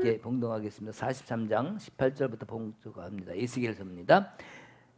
함께 봉독하겠습니다. 43장 18절부터 봉독합니다. 에스겔서입니다.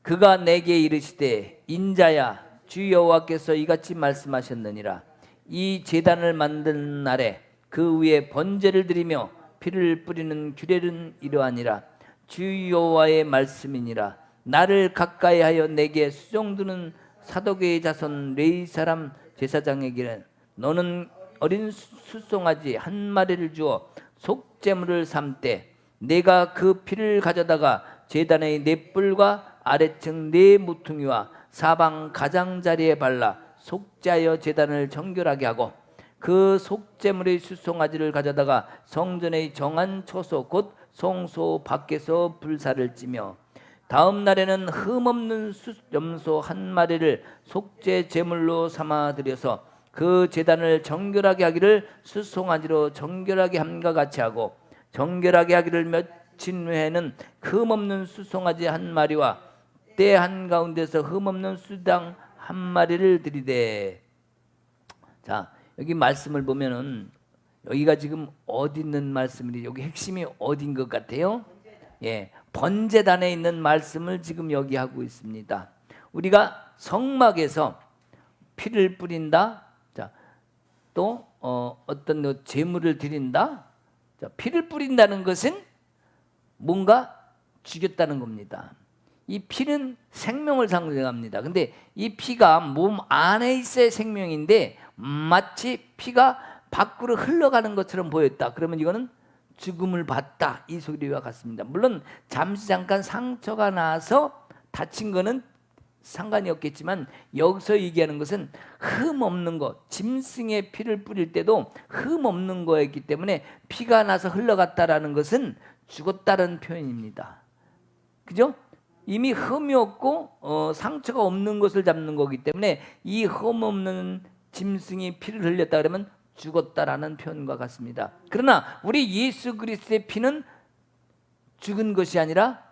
그가 내게 이르시되 인자야 주 여호와께서 이같이 말씀하셨느니라. 이 제단을 만든 날에 그 위에 번제를 드리며 피를 뿌리는 규례는 이러하니라. 주 여호와의 말씀이니라. 나를 가까이하여 내게 수종드는 사독의 자손 레위 사람 제사장에게 너는 어린 숫송아지 한 마리를 주어 속죄물을 삼되 내가 그 피를 가져다가 제단의 네 뿔과 아래층 네 모퉁이와 사방 가장자리에 발라 속죄하여 제단을 정결하게 하고 그 속죄물의 숫송아지를 가져다가 성전의 정한 처소 곧 성소 밖에서 불사를 찌며 다음 날에는 흠없는 염소 한 마리를 속죄 제물로 삼아 드려서 그 제단을 정결하게 하기를 숫송아지로 정결하게 함과 같이 하고 정결하게 하기를 며칠 후에는 흠없는 숫송아지 한 마리와 때 한가운데서 흠없는 수당 한 마리를 드리되. 자, 여기 말씀을 보면은 여기가 지금 어디 있는 말씀인지 여기 핵심이 어딘 것 같아요? 예, 번제단에 있는 말씀을 지금 여기 하고 있습니다. 우리가 성막에서 피를 뿌린다. 자, 또 어떤 제물을 드린다. 자, 피를 뿌린다는 것은 뭔가 죽였다는 겁니다. 이 피는 생명을 상징합니다. 근데 이 피가 몸 안에 있어야 생명인데 마치 피가 밖으로 흘러가는 것처럼 보였다. 그러면 이거는 죽음을 봤다, 이 소리와 같습니다. 물론 잠시 잠깐 상처가 나서 다친 거는 상관이 없겠지만 여기서 얘기하는 것은 흠 없는 것, 짐승의 피를 뿌릴 때도 흠 없는 거였기 때문에 피가 나서 흘러갔다라는 것은 죽었다는 표현입니다. 그죠? 이미 흠이 없고 상처가 없는 것을 잡는 거기 때문에 이 흠 없는 짐승이 피를 흘렸다 그러면 죽었다라는 표현과 같습니다. 그러나 우리 예수 그리스도의 피는 죽은 것이 아니라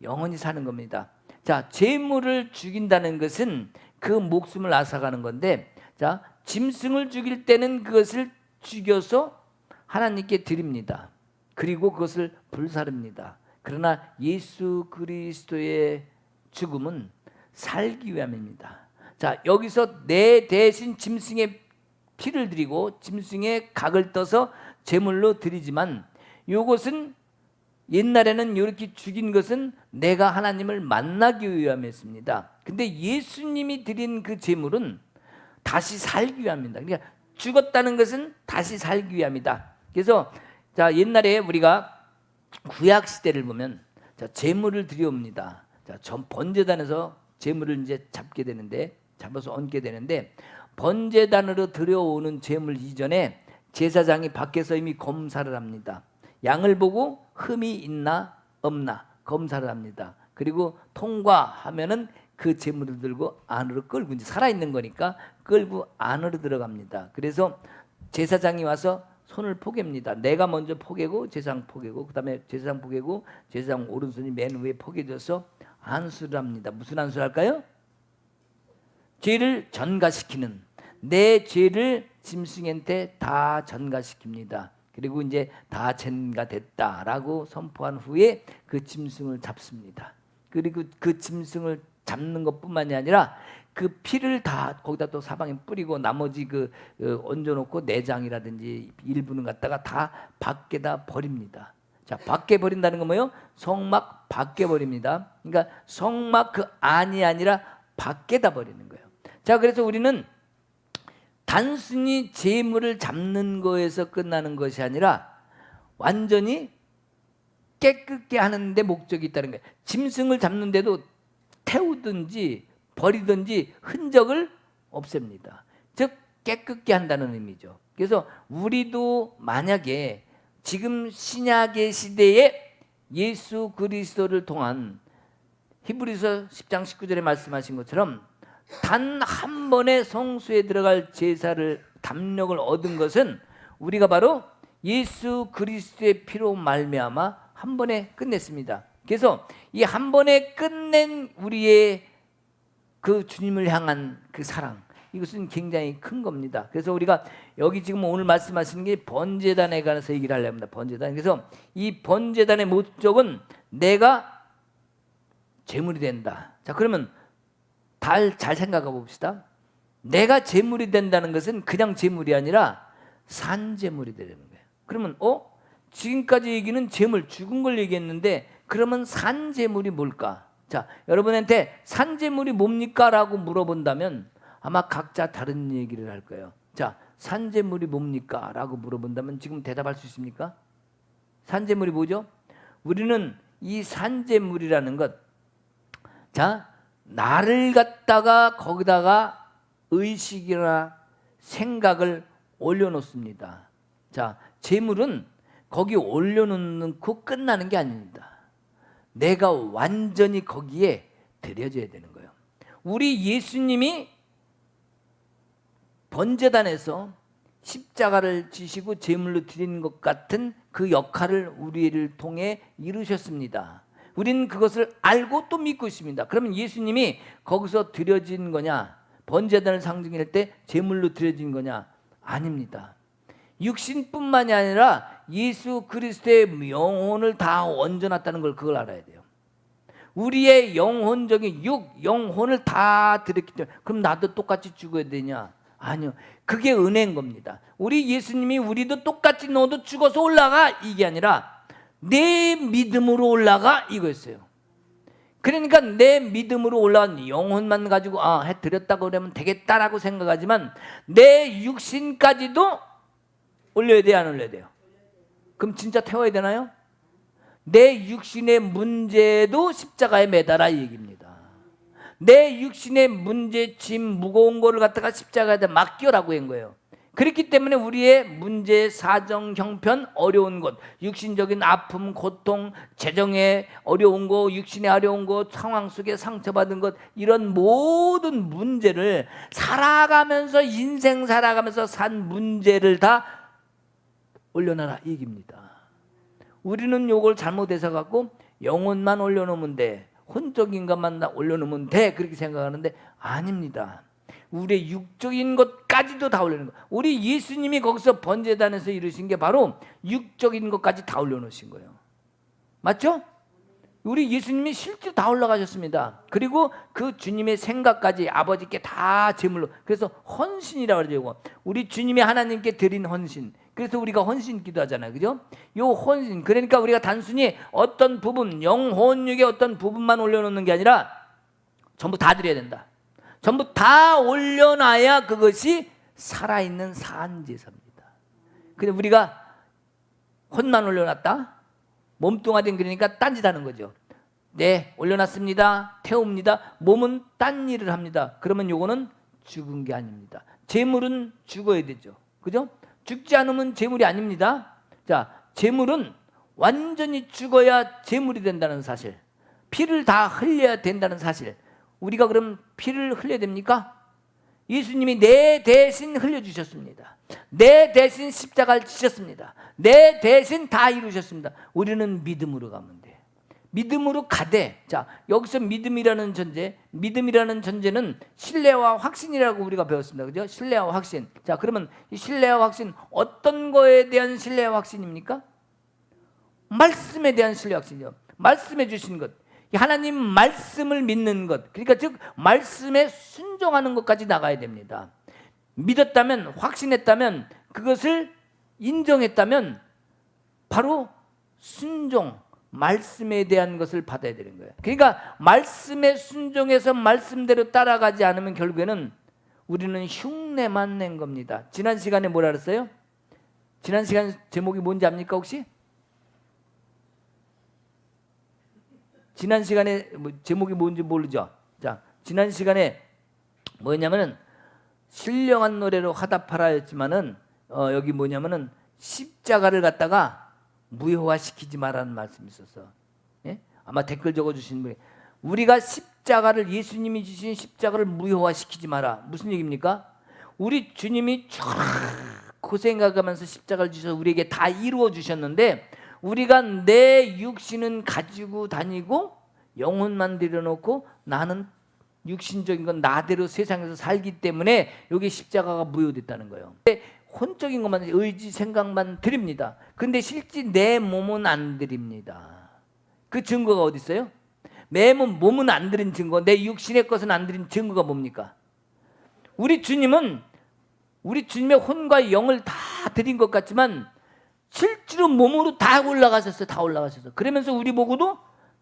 영원히 사는 겁니다. 자, 제물을 죽인다는 것은 그 목숨을 앗아가는 건데, 자, 짐승을 죽일 때는 그것을 죽여서 하나님께 드립니다. 그리고 그것을 불사릅니다. 그러나 예수 그리스도의 죽음은 살기 위함입니다. 자, 여기서 내 대신 짐승의 피를 드리고 짐승의 각을 떠서 제물로 드리지만 이것은 옛날에는 이렇게 죽인 것은 내가 하나님을 만나기 위함이었습니다. 근데 예수님이 드린 그 제물은 다시 살기 위함입니다. 그러니까 죽었다는 것은 다시 살기 위함이다. 그래서 자, 옛날에 우리가 구약 시대를 보면 자, 제물을 드려옵니다. 자, 번제단에서 제물을 이제 잡아서 얹게 되는데 번제단으로 들여오는 제물 이전에 제사장이 밖에서 이미 검사를 합니다. 양을 보고 흠이 있나 없나 검사를 합니다. 그리고 통과하면은 그 제물을 들고 안으로 끌고, 이제 살아있는 거니까 끌고 안으로 들어갑니다. 그래서 제사장이 와서 손을 포갭니다. 내가 먼저 포개고 제사장 포개고 그 다음에 제사장 포개고 제사장 오른손이 맨 위에 포개져서 안수를 합니다. 무슨 안수를 할까요? 죄를 전가시키는, 내 죄를 짐승한테 다 전가시킵니다. 그리고 이제 다 전가됐다라고 선포한 후에 그 짐승을 잡습니다. 그리고 그 짐승을 잡는 것뿐만이 아니라 그 피를 다 거기다 또 사방에 뿌리고 나머지 얹어놓고 내장이라든지 일부는 갖다가 다 밖에다 버립니다. 자, 밖에 버린다는 건 뭐예요? 성막 밖에 버립니다. 그러니까 성막 그 안이 아니라 밖에다 버리는 거예요. 자, 그래서 우리는 단순히 제물을 잡는 거에서 끝나는 것이 아니라 완전히 깨끗게 하는 데 목적이 있다는 거예요. 짐승을 잡는데도 태우든지 버리든지 흔적을 없앱니다. 즉 깨끗게 한다는 의미죠. 그래서 우리도 만약에 지금 신약의 시대에 예수 그리스도를 통한 히브리서 10장 19절에 말씀하신 것처럼 단 한 번의 성수에 들어갈 제사를 담력을 얻은 것은 우리가 바로 예수 그리스도의 피로 말미암아 한 번에 끝냈습니다. 그래서 이 한 번에 끝낸 우리의 그 주님을 향한 그 사랑, 이것은 굉장히 큰 겁니다. 그래서 우리가 여기 지금 오늘 말씀하시는 게 번제단에 관해서 얘기를 하려고 합니다. 번제단. 그래서 이 번제단의 목적은 내가 제물이 된다. 자, 그러면 잘 생각해 봅시다. 내가 제물이 된다는 것은 그냥 제물이 아니라 산제물이 되는 거예요. 그러면 지금까지 얘기는 제물, 죽은 걸 얘기했는데 그러면 산제물이 뭘까? 자, 여러분한테 산제물이 뭡니까? 라고 물어본다면 아마 각자 다른 얘기를 할 거예요. 자, 산제물이 뭡니까? 라고 물어본다면 지금 대답할 수 있습니까? 산제물이 뭐죠? 우리는 이 산제물이라는 것, 자, 나를 갖다가 거기다가 의식이나 생각을 올려놓습니다. 자, 제물은 거기 올려놓고 끝나는 게 아닙니다. 내가 완전히 거기에 들여져야 되는 거예요. 우리 예수님이 번제단에서 십자가를 지시고 제물로 드리는 것 같은 그 역할을 우리를 통해 이루셨습니다. 우리는 그것을 알고 또 믿고 있습니다. 그러면 예수님이 거기서 드려진 거냐? 번제단을 상징할 때 제물로 드려진 거냐? 아닙니다. 육신뿐만이 아니라 예수 그리스도의 영혼을 다 얹어놨다는 걸 그걸 알아야 돼요. 우리의 영혼적인 영혼을 다 드렸기 때문에 그럼 나도 똑같이 죽어야 되냐? 아니요. 그게 은혜인 겁니다. 우리 예수님이 우리도 똑같이 너도 죽어서 올라가 이게 아니라 내 믿음으로 올라가 이거였어요. 그러니까 내 믿음으로 올라간 영혼만 가지고 해드렸다고 그러면 되겠다라고 생각하지만 내 육신까지도 올려야 돼요, 안 올려야 돼요? 그럼 진짜 태워야 되나요? 내 육신의 문제도 십자가에 매달아 이 얘기입니다. 내 육신의 문제, 짐, 무거운 거를 갖다가 십자가에다 맡겨라고 한 거예요. 그렇기 때문에 우리의 문제, 사정, 형편, 어려운 것, 육신적인 아픔, 고통, 재정에 어려운 거, 육신에 어려운 것, 상황 속에 상처받은 것, 이런 모든 문제를 살아가면서 인생 살아가면서 산 문제를 다 올려놔라 이 얘기입니다. 우리는 요걸 잘못 해석하고 영혼만 올려놓으면 돼, 혼적인 것만 올려놓으면 돼 그렇게 생각하는데 아닙니다. 우리의 육적인 것까지도 다 올려놓은 거예요. 우리 예수님이 거기서 번제단에서 이루신 게 바로 육적인 것까지 다 올려놓으신 거예요. 맞죠? 우리 예수님이 실제로 다 올라가셨습니다. 그리고 그 주님의 생각까지 아버지께 다 제물로, 그래서 헌신이라고 그러죠. 우리 주님이 하나님께 드린 헌신. 그래서 우리가 헌신 기도하잖아요. 그죠? 요 헌신, 그러니까 우리가 단순히 어떤 부분, 영혼육의 어떤 부분만 올려놓는 게 아니라 전부 다 드려야 된다. 전부 다 올려놔야 그것이 살아있는 산제사입니다. 근데 우리가 혼만 올려놨다? 몸뚱아리는 그러니까 딴짓하는 거죠. 네, 올려놨습니다. 태웁니다. 몸은 딴 일을 합니다. 그러면 요거는 죽은 게 아닙니다. 재물은 죽어야 되죠. 그죠? 죽지 않으면 재물이 아닙니다. 자, 재물은 완전히 죽어야 재물이 된다는 사실, 피를 다 흘려야 된다는 사실. 우리가 그럼 피를 흘려야 됩니까? 예수님이 내 대신 흘려주셨습니다. 내 대신 십자가를 지셨습니다. 내 대신 다 이루셨습니다. 우리는 믿음으로 가면 돼. 믿음으로 가되, 자, 여기서 믿음이라는 전제는 신뢰와 확신이라고 우리가 배웠습니다. 그죠? 신뢰와 확신. 자, 그러면 이 신뢰와 확신, 어떤 거에 대한 신뢰와 확신입니까? 말씀에 대한 신뢰와 확신이요. 말씀해 주신 것. 하나님 말씀을 믿는 것, 그러니까 즉 말씀에 순종하는 것까지 나가야 됩니다. 믿었다면, 확신했다면, 그것을 인정했다면 바로 순종, 말씀에 대한 것을 받아야 되는 거예요. 그러니까 말씀에 순종해서 말씀대로 따라가지 않으면 결국에는 우리는 흉내만 낸 겁니다. 지난 시간에 뭐라 그랬어요? 지난 시간 제목이 뭔지 압니까 혹시? 지난 시간에 제목이 뭔지 모르죠? 자, 지난 시간에 뭐였냐면은 신령한 노래로 화답하라였지만은 여기 뭐냐면은 십자가를 갖다가 무효화시키지 말라는 말씀이 있었어. 예? 아마 댓글 적어주신 분이 우리가 십자가를, 예수님이 주신 십자가를 무효화시키지 마라. 무슨 얘기입니까? 우리 주님이 쭉 고생하면서 십자가를 주셔서 우리에게 다 이루어 주셨는데 우리가 내 육신은 가지고 다니고 영혼만 들여놓고 나는 육신적인 건 나대로 세상에서 살기 때문에 여기 십자가가 무효됐다는 거예요. 근데 혼적인 것만, 의지 생각만 드립니다. 근데 실제 내 몸은 안 드립니다. 그 증거가 어디 있어요? 내 몸은 안 드린 증거, 내 육신의 것은 안 드린 증거가 뭡니까? 우리 주님은 우리 주님의 혼과 영을 다 드린 것 같지만 실제로 몸으로 다 올라가셨어요. 다 올라가셨어요. 그러면서 우리 보고도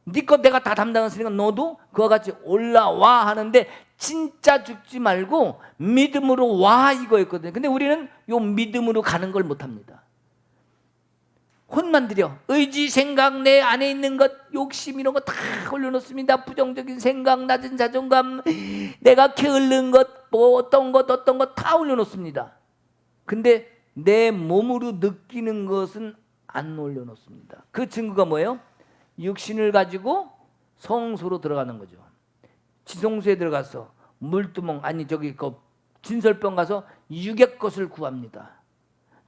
네 것 내가 다 담당했으니까 너도 그와 같이 올라와 하는데 진짜 죽지 말고 믿음으로 와 이거였거든요. 근데 우리는 요 믿음으로 가는 걸 못합니다. 혼만 들여 의지 생각 내 안에 있는 것 욕심 이런 거 다 올려놓습니다. 부정적인 생각 낮은 자존감 내가 게으른 것 뭐 어떤 것 다 올려놓습니다. 근데 내 몸으로 느끼는 것은 안 올려놓습니다. 그 증거가 뭐예요? 육신을 가지고 성소로 들어가는 거죠. 지성소에 들어가서 물두멍 아니 저기 그 진설병 가서 육의 것을 구합니다.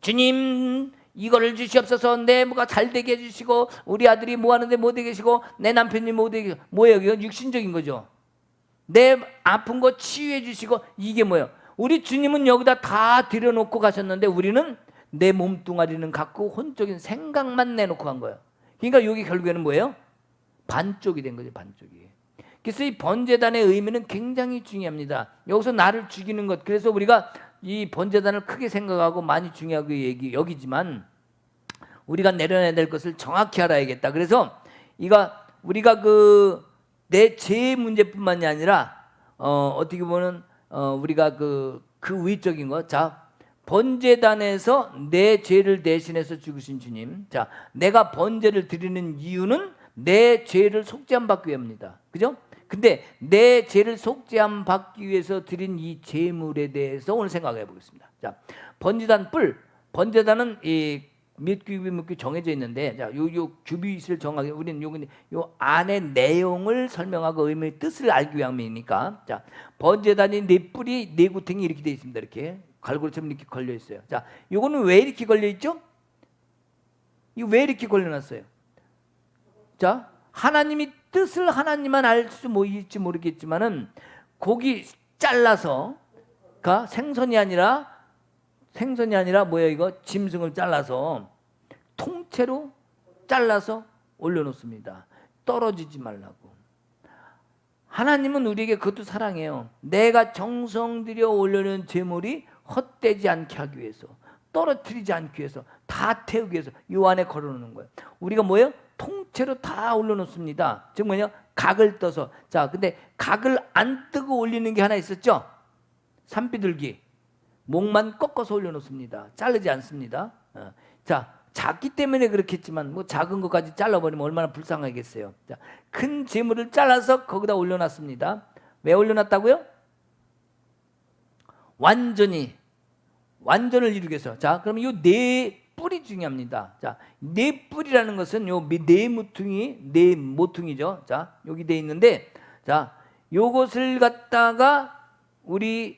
주님 이거를 주시옵소서. 내 뭐가 잘 되게 해주시고 우리 아들이 뭐 하는데 못 되게 해주시고 내 남편이 못 되게 해주시고 뭐예요? 이건 육신적인 거죠. 내 아픈 거 치유해 주시고 이게 뭐예요? 우리 주님은 여기다 다 들여놓고 가셨는데 우리는 내 몸뚱아리는 갖고 혼적인 생각만 내놓고 간 거예요. 그러니까 여기 결국에는 뭐예요? 반쪽이 된 거죠. 반쪽이. 그래서 이 번제단의 의미는 굉장히 중요합니다. 여기서 나를 죽이는 것. 그래서 우리가 이 번제단을 크게 생각하고 많이 중요하고 여기지만 우리가 내려놔야 될 것을 정확히 알아야겠다. 그래서 우리가 그 내 죄 문제뿐만이 아니라 어떻게 보면 우리가 그 위적인 것. 자, 번제단에서 내 죄를 대신해서 죽으신 주님. 자, 내가 번제를 드리는 이유는 내 죄를 속죄함 받기 위함입니다. 그죠? 근데 내 죄를 속죄함 받기 위해서 드린 이 제물에 대해서 오늘 생각해 보겠습니다. 자, 번제단 뿔. 번제단은 몇 규비 몇 규 정해져 있는데, 자, 요 규비를 정하게 우리는 요 안의 내용을 설명하고 의미의 뜻을 알기 위함이니까, 자, 번제단이 네 뿔이 네 구탱이 이렇게 돼 있습니다. 이렇게 갈고리처럼 이렇게 걸려 있어요. 자, 요거는 왜 이렇게 걸려 있죠? 이거 왜 이렇게 걸려놨어요? 자, 하나님이 뜻을 하나님만 알 수 있지 모르겠지만은 고기 잘라서 생선이 아니라 뭐예요? 이거 짐승을 잘라서 통째로 잘라서 올려놓습니다. 떨어지지 말라고. 하나님은 우리에게 그것도 사랑해요. 내가 정성 들여 올려놓은 제물이 헛되지 않게 하기 위해서, 떨어뜨리지 않기 위해서, 다 태우기 위해서 요 안에 걸어놓는 거예요. 우리가 뭐예요? 통째로 다 올려놓습니다. 즉 뭐냐? 각을 떠서. 자, 근데 각을 안 뜨고 올리는 게 하나 있었죠? 산비둘기. 목만 꺾어서 올려놓습니다. 자르지 않습니다. 자, 작기 때문에 그렇겠지만 뭐 작은 것까지 잘라버리면 얼마나 불쌍하겠어요. 자, 큰 재물을 잘라서 거기다 올려놨습니다. 왜 올려놨다고요? 완전을 이루기 위해서. 자, 그럼 이 네 뿔이 중요합니다. 자, 네 뿔이라는 것은 요 네 모퉁이죠. 자, 여기 돼 있는데, 자, 요것을 갖다가 우리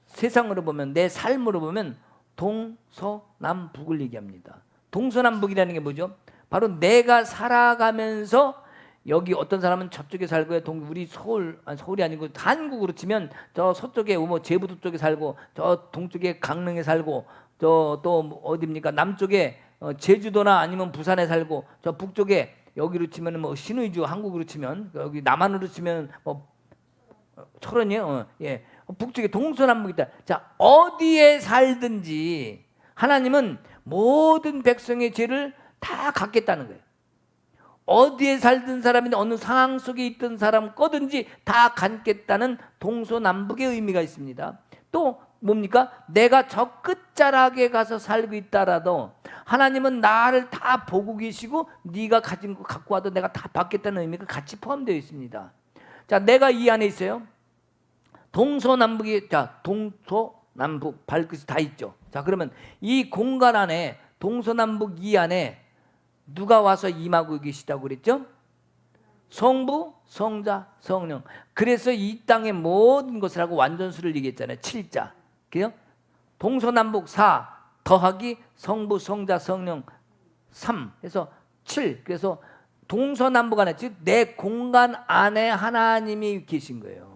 세상으로 보면, 내 삶으로 보면 동서남북을 얘기합니다. 동서남북이라는 게 뭐죠? 바로 내가 살아가면서 여기 어떤 사람은 저쪽에 살고요. 우리 서울이 아니고 한국으로 치면 저 서쪽에 뭐 제부도 쪽에 살고, 저 동쪽에 강릉에 살고, 저 또 어디입니까? 남쪽에 제주도나 아니면 부산에 살고, 저 북쪽에 여기로 치면 뭐 신의주, 한국으로 치면 여기 남한으로 치면 뭐 철원이요. 예. 북쪽에 동서남북이다. 자, 어디에 살든지 하나님은 모든 백성의 죄를 다 갚겠다는 거예요. 어디에 살든 사람이든 어느 상황 속에 있던 사람 거든지 다 갚겠다는 동서남북의 의미가 있습니다. 또 뭡니까? 내가 저 끝자락에 가서 살고 있다라도 하나님은 나를 다 보고 계시고 네가 가진 거 갖고 와도 내가 다 받겠다는 의미가 같이 포함되어 있습니다. 자, 내가 이 안에 있어요. 동서남북이, 자, 동서남북 발끝이 다 있죠. 자, 그러면 이 공간 안에 동서남북 이 안에 누가 와서 임하고 계시다고 그랬죠? 성부, 성자, 성령. 그래서 이 땅의 모든 것을 하고 완전수를 얘기했잖아요. 7자. 그래요? 동서남북 4 더하기 성부, 성자, 성령 3 해서 7. 그래서 동서남북 안에, 즉 내 공간 안에 하나님이 계신 거예요.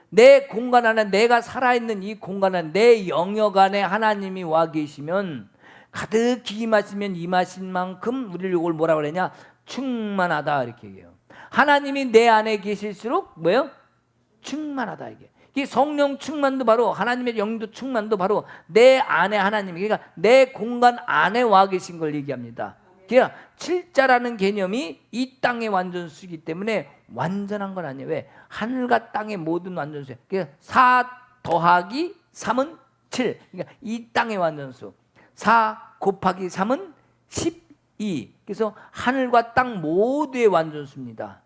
내 공간 안에, 내가 살아있는 이 공간 안에, 내 영역 안에 하나님이 와 계시면, 가득히 임하시면 임하신 만큼 우리를 이걸 뭐라고 그러냐, 충만하다 이렇게 얘기해요. 하나님이 내 안에 계실수록 뭐예요? 충만하다. 이게 성령 충만도 바로, 하나님의 영도 충만도 바로 내 안에 하나님이, 그러니까 내 공간 안에 와 계신 걸 얘기합니다. 그러니까 칠자라는 개념이 이 땅의 완전수이기 때문에 완전한 건 아니에요. 왜? 하늘과 땅의 모든 완전수. 그러니까 4 더하기 3은 7. 그러니까 이 땅의 완전수. 4 곱하기 3은 12. 그래서 하늘과 땅 모두의 완전수입니다.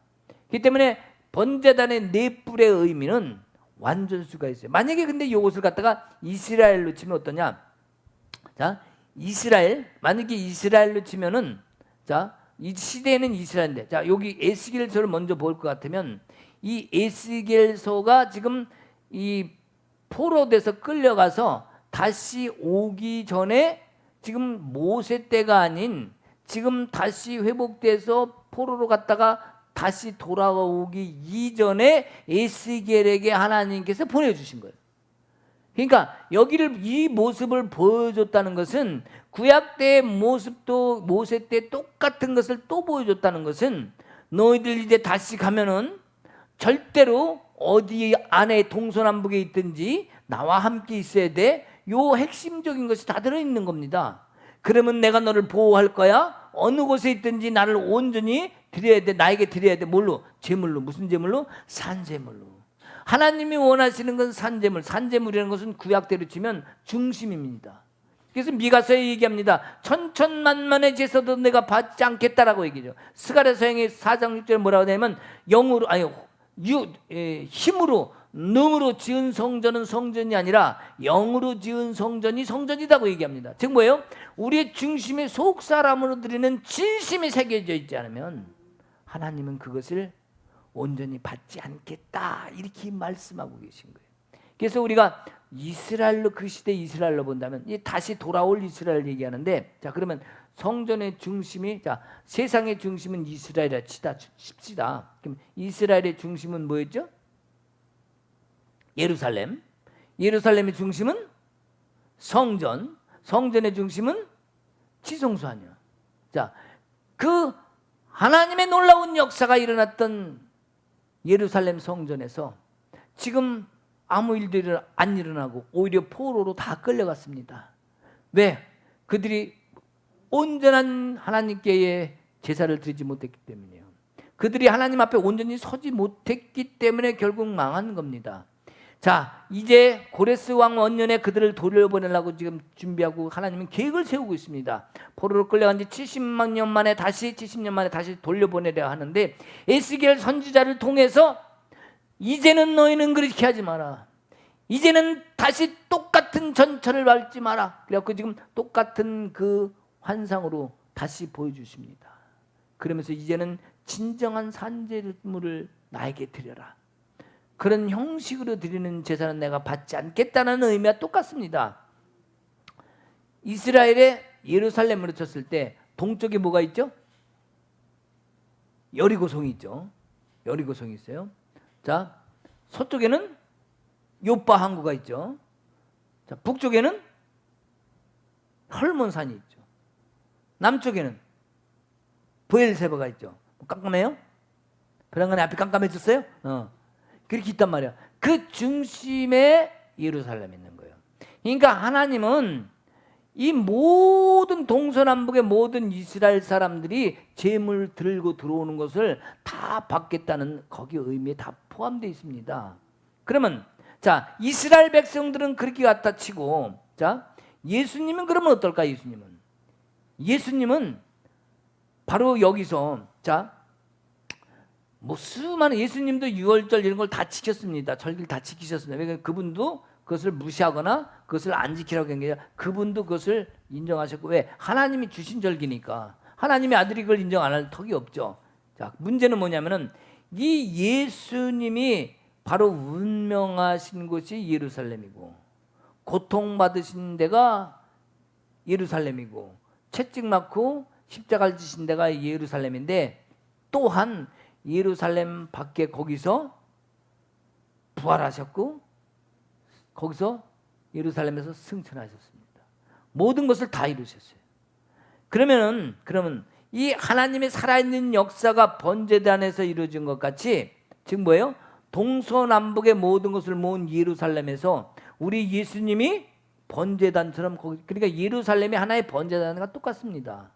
그렇기 때문에 번제단의 네 뿔의 의미는 완전수가 있어요. 만약에 근데 이것을 갖다가 이스라엘로 치면 어떠냐? 자, 이스라엘, 만약에 이스라엘로 치면은, 자, 이 시대에는 이스라엘인데, 자, 여기 에스겔서를 먼저 볼 것 같으면, 이 에스겔서가 지금 이 포로돼서 끌려가서 다시 오기 전에, 지금 모세 때가 아닌 지금 다시 회복돼서 포로로 갔다가 다시 돌아오기 이전에 에스겔에게 하나님께서 보내주신 거예요. 그러니까 여기를, 이 모습을 보여줬다는 것은, 구약 때의 모습도 모세 때 똑같은 것을 또 보여줬다는 것은, 너희들 이제 다시 가면은 절대로 어디 안에 동서남북에 있든지 나와 함께 있어야 돼. 요 핵심적인 것이 다 들어있는 겁니다. 그러면 내가 너를 보호할 거야. 어느 곳에 있든지 나를 온전히 드려야 돼. 나에게 드려야 돼. 뭘로? 제물로. 무슨 제물로? 산제물로. 하나님이 원하시는 건 산제물. 산제물이라는 것은 구약대로 치면 중심입니다. 그래서 미가서에 얘기합니다. 천천만만의 제사도 내가 받지 않겠다라고 얘기죠. 스가랴서행의 4장 6절에 뭐라고 하냐면, 영으로, 아니 힘으로, 능으로 지은 성전은 성전이 아니라 영으로 지은 성전이 성전이라고 얘기합니다. 즉 뭐예요? 우리의 중심에 속 사람으로 드리는 진심이 새겨져 있지 않으면 하나님은 그것을 온전히 받지 않겠다, 이렇게 말씀하고 계신 거예요. 그래서 우리가 이스라엘로, 그 시대 이스라엘로 본다면, 다시 돌아올 이스라엘 얘기하는데, 자, 그러면 성전의 중심이, 자, 세상의 중심은 이스라엘이라 칩시다. 그럼 이스라엘의 중심은 뭐였죠? 예루살렘. 예루살렘의 중심은 성전. 성전의 중심은 지성소 아니야. 자, 그 하나님의 놀라운 역사가 일어났던 예루살렘 성전에서 지금 아무 일들이 안 일어나고 오히려 포로로 다 끌려갔습니다. 왜? 그들이 온전한 하나님께의 제사를 드리지 못했기 때문이에요. 그들이 하나님 앞에 온전히 서지 못했기 때문에 결국 망한 겁니다. 자, 이제 고레스 왕 원년에 그들을 돌려보내려고 지금 준비하고 하나님은 계획을 세우고 있습니다. 포로로 끌려간 지 70년 만에 다시 돌려보내려 하는데, 에스겔 선지자를 통해서 이제는 너희는 그렇게 하지 마라. 이제는 다시 똑같은 전철을 밟지 마라. 그래갖고 지금 똑같은 그 환상으로 다시 보여주십니다. 그러면서 이제는 진정한 산제물을 나에게 드려라. 그런 형식으로 드리는 제사는 내가 받지 않겠다는 의미와 똑같습니다. 이스라엘의 예루살렘으로 쳤을 때 동쪽에 뭐가 있죠? 여리고성이 있죠. 여리고성이 있어요. 자, 서쪽에는 요빠 항구가 있죠. 자, 북쪽에는 헐몬산이 있죠. 남쪽에는 브엘세바가 있죠. 깜깜해요? 벼랑간에 앞이 깜깜해졌어요? 그렇게 있단 말이야. 그 중심에 예루살렘이 있는 거예요. 그러니까 하나님은 이 모든 동서남북의 모든 이스라엘 사람들이 제물 들고 들어오는 것을 다 받겠다는 거기 의미에 다 포함되어 있습니다. 그러면 자, 이스라엘 백성들은 그렇게 갖다 치고, 자, 예수님은 그러면 어떨까? 예수님은 바로 여기서, 자, 뭐 수많은, 예수님도 유월절 이런 걸 다 지켰습니다. 절기를 다 지키셨습니다. 그러니까 그분도 그것을 무시하거나 그것을 안 지키라고 한 게 아니라 그분도 그것을 인정하셨고, 왜? 하나님이 주신 절기니까. 하나님의 아들이 그걸 인정 안 할 턱이 없죠. 자, 문제는 뭐냐면은 이 예수님이 바로 운명하신 곳이 예루살렘이고, 고통받으신 데가 예루살렘이고, 채찍 맞고 십자가를 지신 데가 예루살렘인데, 또한 예루살렘 밖에 거기서 부활하셨고 거기서 예루살렘에서 승천하셨습니다. 모든 것을 다 이루셨어요. 그러면 이 하나님의 살아있는 역사가 번제단에서 이루어진 것 같이 즉 뭐예요? 동서남북의 모든 것을 모은 예루살렘에서 우리 예수님이 번제단처럼 그러니까 예루살렘이 하나의 번제단과 똑같습니다.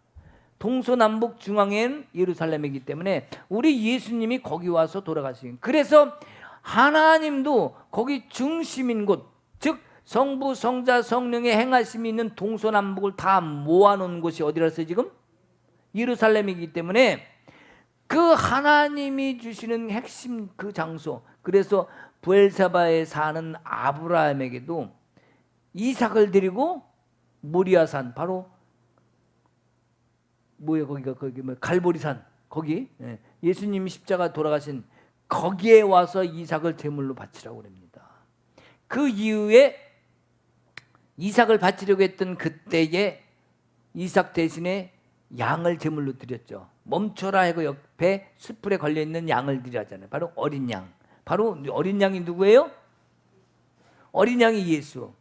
동서남북 중앙엔 예루살렘이기 때문에 우리 예수님이 거기 와서 돌아가신, 그래서 하나님도 거기 중심인 곳, 즉 성부 성자 성령의 행하심이 있는 동서남북을 다 모아놓은 곳이 어디라서 지금 예루살렘이기 때문에 그 하나님이 주시는 핵심 그 장소, 그래서 브엘사바에 사는 아브라함에게도 이삭을 데리고 모리아산, 바로 뭐예요? 거기가 거기 뭐 갈보리산, 거기 예수님이 십자가 돌아가신 거기에 와서 이삭을 제물로 바치라고 합니다. 그 이후에 이삭을 바치려고 했던 그때에 이삭 대신에 양을 제물로 드렸죠. 멈춰라 하고 옆에 숯불에 걸려있는 양을 드리잖아요. 바로 어린 양. 바로 어린 양이 누구예요? 어린 양이 예수.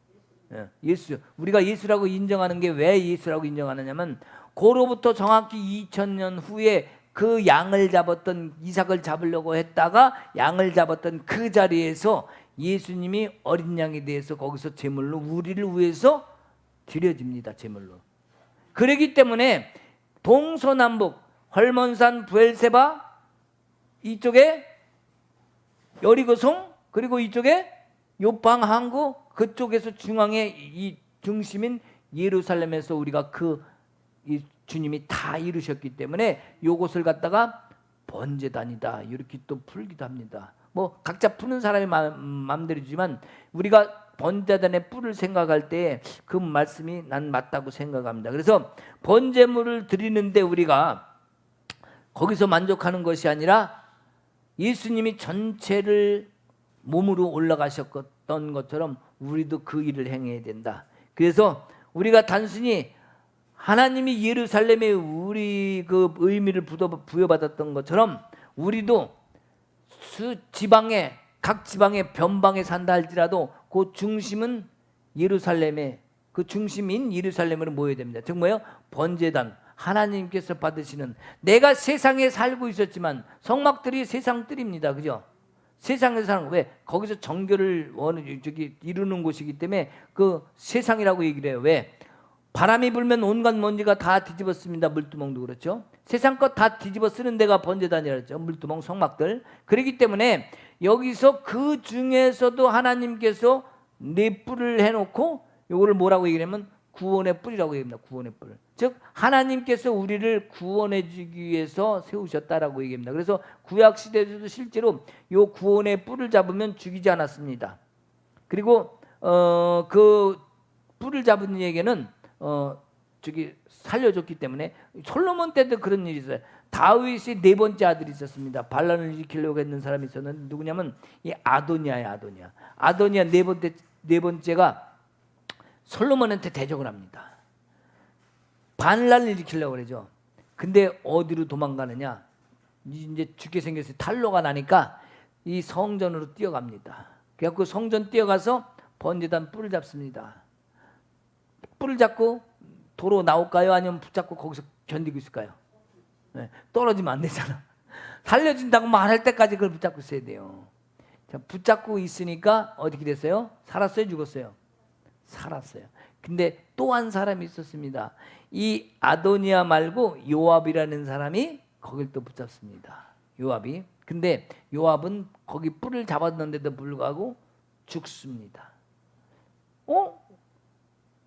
예수. 우리가 예수라고 인정하는 게 왜 예수라고 인정하느냐면 고로부터 정확히 2000년 후에 그 양을 잡았던, 이삭을 잡으려고 했다가 양을 잡았던 그 자리에서 예수님이 어린 양에 대해서 거기서 제물로 우리를 위해서 드려집니다. 제물로. 그렇기 때문에 동서남북 헐몬산 브엘세바, 이쪽에 여리고성, 그리고 이쪽에 요방 항구, 그쪽에서 중앙에 이 중심인 예루살렘에서 우리가 이 주님이 다 이루셨기 때문에 요것을 갖다가 번제단이다 이렇게 또 풀기도 합니다. 뭐 각자 푸는 사람이 마음대로지만 우리가 번제단의 뿔을 생각할 때 그 말씀이 난 맞다고 생각합니다. 그래서 번제물을 드리는데 우리가 거기서 만족하는 것이 아니라 예수님이 전체를 몸으로 올라가셨던 것처럼 우리도 그 일을 행해야 된다. 그래서 우리가 단순히 하나님이 예루살렘에 우리 그 의미를 부여받았던 것처럼 우리도 지방에, 각 지방의 변방에 산다 할지라도 그 중심은 예루살렘에, 그 중심인 예루살렘으로 모여야 됩니다. 즉 뭐예요? 번제단, 하나님께서 받으시는, 내가 세상에 살고 있었지만 성막들이 세상들입니다. 그죠? 세상에서 사는, 왜? 거기서 정결을 이루는 곳이기 때문에 그 세상이라고 얘기를 해요. 왜? 바람이 불면 온갖 먼지가 다 뒤집었습니다. 물두멍도 그렇죠. 세상 것 다 뒤집어 쓰는 데가 번제단이라 그랬죠. 물두멍, 성막들. 그렇기 때문에 여기서 그 중에서도 하나님께서 네 뿔을 해놓고 요거를 뭐라고 얘기하면 구원의 뿔이라고 얘기합니다. 구원의 뿔. 즉 하나님께서 우리를 구원해 주기 위해서 세우셨다라고 얘기합니다. 그래서 구약 시대에도 실제로 요 구원의 뿔을 잡으면 죽이지 않았습니다. 그리고 그 뿔을 잡은 얘기는 살려줬기 때문에 솔로몬 때도 그런 일이 있어요. 다윗의 네 번째 아들이 있었습니다. 반란을 일으키려고 했는 사람이 있었는데 누구냐면 이 아도니아예요. 아도니아 네 번째가 솔로몬한테 대적을 합니다. 반란을 일으키려고 그러죠. 근데 어디로 도망가느냐? 이제 죽게 생겼어요. 탈로가 나니까 이 성전으로 뛰어갑니다. 그래갖고 성전 뛰어가서 번제단 뿔을 잡습니다. 뿔을 잡고 도로 나올까요? 아니면 붙잡고 거기서 견디고 있을까요? 네, 떨어지면 안 되잖아. 살려준다고 말할 때까지 그걸 붙잡고 있어야 돼요. 자, 붙잡고 있으니까 어떻게 됐어요? 살았어요? 죽었어요? 살았어요. 근데 또 한 사람이 있었습니다. 이 아도니아 말고 요압이라는 사람이 거길 또 붙잡습니다. 요압이. 근데 요압은 거기 뿔을 잡았는데도 불구하고 죽습니다.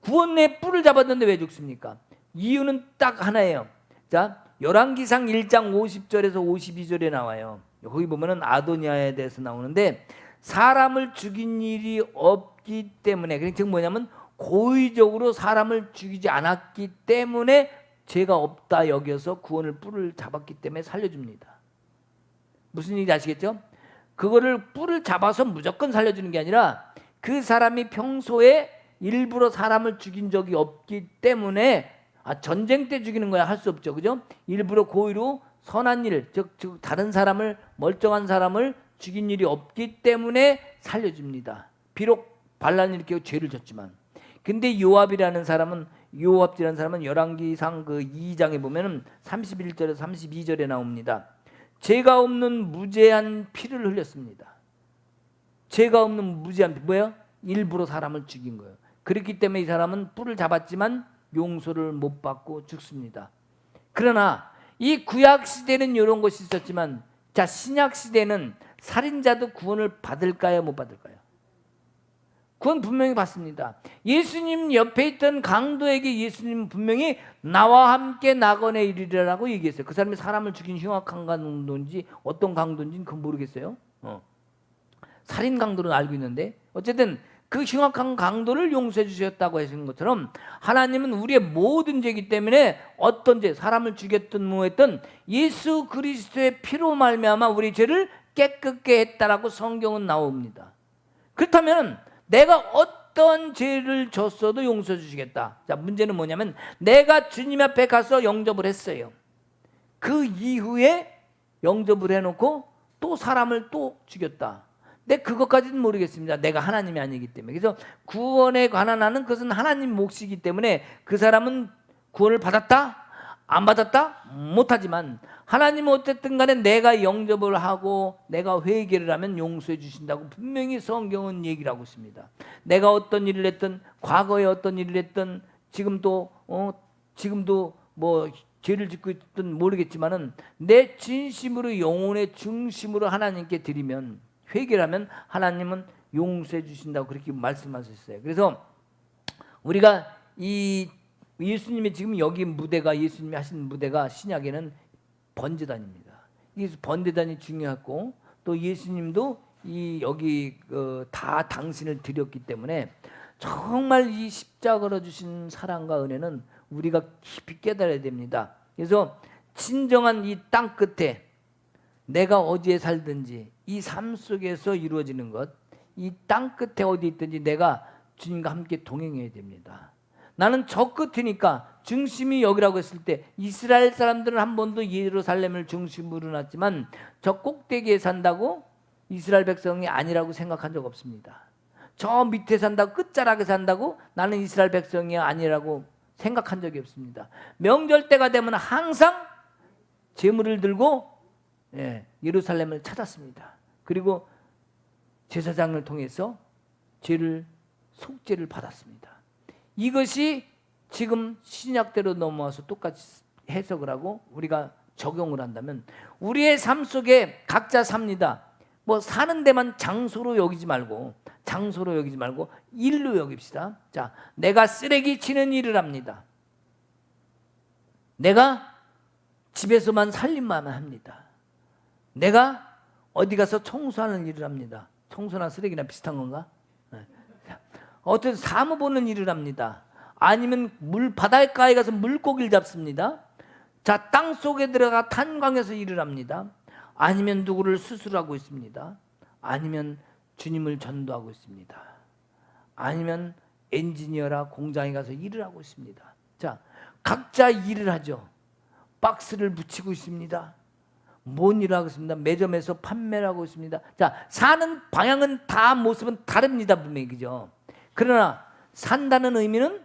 구원의 뿔을 잡았는데 왜 죽습니까? 이유는 딱 하나예요. 자, 열왕기상 1장 50절에서 52절에 나와요. 거기 보면은 아도니아에 대해서 나오는데 사람을 죽인 일이 없기 때문에, 그러니까 즉 뭐냐면 고의적으로 사람을 죽이지 않았기 때문에 죄가 없다 여겨서 구원의 뿔을 잡았기 때문에 살려줍니다. 무슨 얘기인지 아시겠죠? 그거를 뿔을 잡아서 무조건 살려주는 게 아니라 그 사람이 평소에 일부러 사람을 죽인 적이 없기 때문에 전쟁 때 죽이는 거야 할 수 없죠. 그죠? 일부러 고의로 선한 일, 즉 다른 사람을, 멀쩡한 사람을 죽인 일이 없기 때문에 살려줍니다. 비록 반란을 일으키고 죄를 졌지만. 근데 요압이라는 사람은 열왕기상 그 2장에 보면은 31절에서 32절에 나옵니다. 죄가 없는 무죄한 피를 흘렸습니다. 죄가 없는 무죄한 피, 뭐예요? 일부러 사람을 죽인 거예요. 그렇기 때문에 이 사람은 뿔을 잡았지만 용서를 못 받고 죽습니다. 그러나 이 구약 시대는 이런 것이 있었지만, 자, 신약 시대는 살인자도 구원을 받을까요, 못 받을까요? 구원 분명히 받습니다. 예수님 옆에 있던 강도에게 예수님은 분명히 나와 함께 낙원에 이르리라고 얘기했어요. 그 사람이 사람을 죽인 흉악한 강도인지 어떤 강도인지는 그건 모르겠어요. 살인 강도는 알고 있는데, 어쨌든 그 흉악한 강도를 용서해 주셨다고 하신 것처럼 하나님은 우리의 모든 죄이기 때문에 어떤 죄, 사람을 죽였든 뭐했든 예수 그리스도의 피로 말미암아 우리 죄를 깨끗게 했다라고 성경은 나옵니다. 그렇다면 내가 어떤 죄를 졌어도 용서해 주시겠다. 자, 문제는 뭐냐면 내가 주님 앞에 가서 영접을 했어요. 그 이후에 영접을 해놓고 또 사람을 또 죽였다. 근데 그것까지는 모르겠습니다. 내가 하나님이 아니기 때문에. 그래서 구원에 관한 하는 것은 하나님 몫이기 때문에 그 사람은 구원을 받았다? 안 받았다? 못하지만 하나님은 어쨌든 간에 내가 영접을 하고 내가 회개를 하면 용서해 주신다고 분명히 성경은 얘기를 하고 있습니다. 내가 어떤 일을 했든, 과거에 어떤 일을 했든, 지금도 뭐 죄를 짓고 있든 모르겠지만은 내 진심으로, 영혼의 중심으로 하나님께 드리면, 회개를 하면 하나님은 용서해 주신다고 그렇게 말씀하셨어요. 그래서 우리가 이 예수님의 지금 여기 무대가, 예수님이 하신 무대가 신약에는 번제단입니다. 이 번제단이 중요했고, 또 예수님도 여기 다 당신을 드렸기 때문에 정말 이 십자가로 주신 사랑과 은혜는 우리가 깊이 깨달아야 됩니다. 그래서 진정한 이 땅 끝에 내가 어디에 살든지 이 삶 속에서 이루어지는 것, 이 땅 끝에 어디 있든지 내가 주님과 함께 동행해야 됩니다. 나는 저 끝이니까 중심이 여기라고 했을 때 이스라엘 사람들은 한 번도 예루살렘을 중심으로 놨지만 저 꼭대기에 산다고 이스라엘 백성이 아니라고 생각한 적 없습니다. 저 밑에 산다고, 끝자락에 산다고 나는 이스라엘 백성이 아니라고 생각한 적이 없습니다. 명절 때가 되면 항상 제물을 들고 예루살렘을 찾았습니다. 그리고 제사장을 통해서 속죄를 받았습니다. 이것이 지금 신약대로 넘어와서 똑같이 해석을 하고 우리가 적용을 한다면 우리의 삶 속에 각자 삽니다. 뭐 사는 데만 장소로 여기지 말고 일로 여깁시다. 자, 내가 쓰레기 치는 일을 합니다. 내가 집에서만 살림만 합니다. 내가 어디 가서 청소하는 일을 합니다. 청소나 쓰레기나 비슷한 건가? 어떤 사무 보는 일을 합니다. 아니면 바닷가에 가서 물고기를 잡습니다. 자, 땅 속에 들어가 탄광에서 일을 합니다. 아니면 누구를 수술하고 있습니다. 아니면 주님을 전도하고 있습니다. 아니면 엔지니어라 공장에 가서 일을 하고 있습니다. 자, 각자 일을 하죠. 박스를 붙이고 있습니다. 뭔 일을 하고 있습니다. 매점에서 판매를 하고 있습니다. 자, 사는 방향은 다 모습은 다릅니다. 분명히, 그죠? 그러나 산다는 의미는